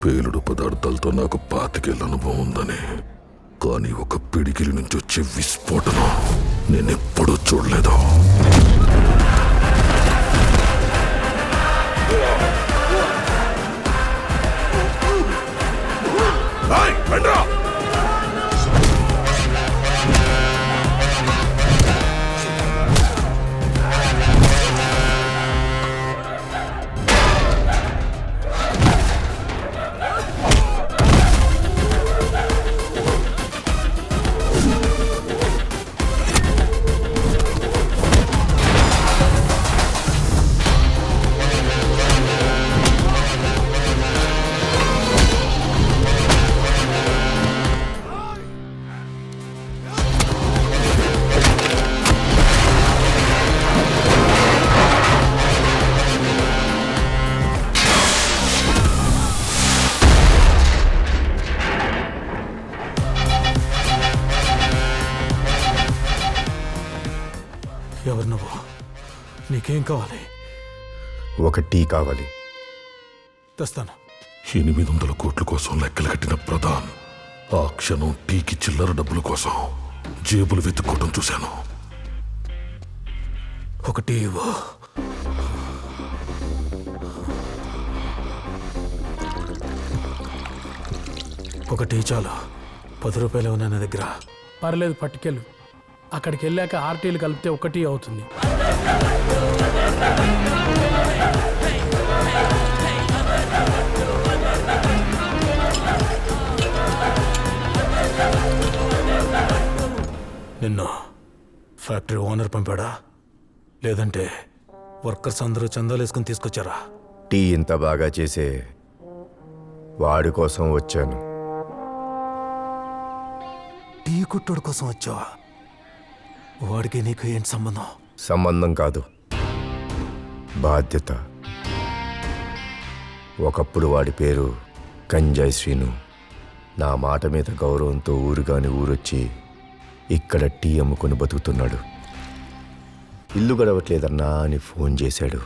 పేలుడు పదార్థాలతో నాకు 25 అనుభవం ఉందని, కానీ ఒక పిడికిలి నుంచి వచ్చే విస్ఫోటనం నేనెప్పుడూ చూడలేదు. ఎవరు నువ్వు? నీకేం కావాలి? ఒక టీ కావాలి. తెస్తాను. 800 కోట్ల కోసం లెక్కలు కట్టిన ప్రధాన్ ఆ క్షణం టీకి చిల్లర డబ్బుల కోసం జేబులు వెతుక్కోవడం చూశాను. ఒక టీ ఇవ్వు. ఒక టీ చాలు. 10 రూపాయలు ఉన్నాయి నా దగ్గర. పర్లేదు, పట్టుకెళ్ళు. అక్కడికి వెళ్ళాక ఆర్టీలు కలిపితే 1 టీ అవుతుంది. నిన్ను ఫ్యాక్టరీ ఓనర్ పంపాడా, లేదంటే వర్కర్స్ అందరూ చందాలు వేసుకుని తీసుకొచ్చారా? టీ ఇంత బాగా చేసే వాడి కోసం వచ్చాను. టీ కుట్టుడు కోసం వచ్చావా? వాడికి నీకు ఏంటి సంబంధం? సంబంధం కాదు, బాధ్యత. ఒకప్పుడు వాడి పేరు గంజాయి శ్రీను. నా మాట మీద గౌరవంతో ఊరుగాని ఊరొచ్చి ఇక్కడ టీ అమ్ముకొని బతుకుతున్నాడు. ఇల్లు గడవట్లేదన్నా అని ఫోన్ చేశాడు.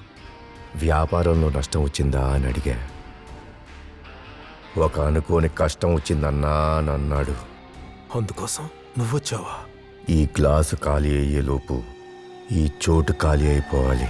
వ్యాపారంలో నష్టం వచ్చిందా అని అడిగా. ఒక అనుకోని కష్టం వచ్చిందన్నా అని అన్నాడు. అందుకోసం నువ్వొచ్చావా? ఈ గ్లాసు ఖాళీ అయ్యేలోపు ఈ చోటు ఖాళీ అయిపోవాలి.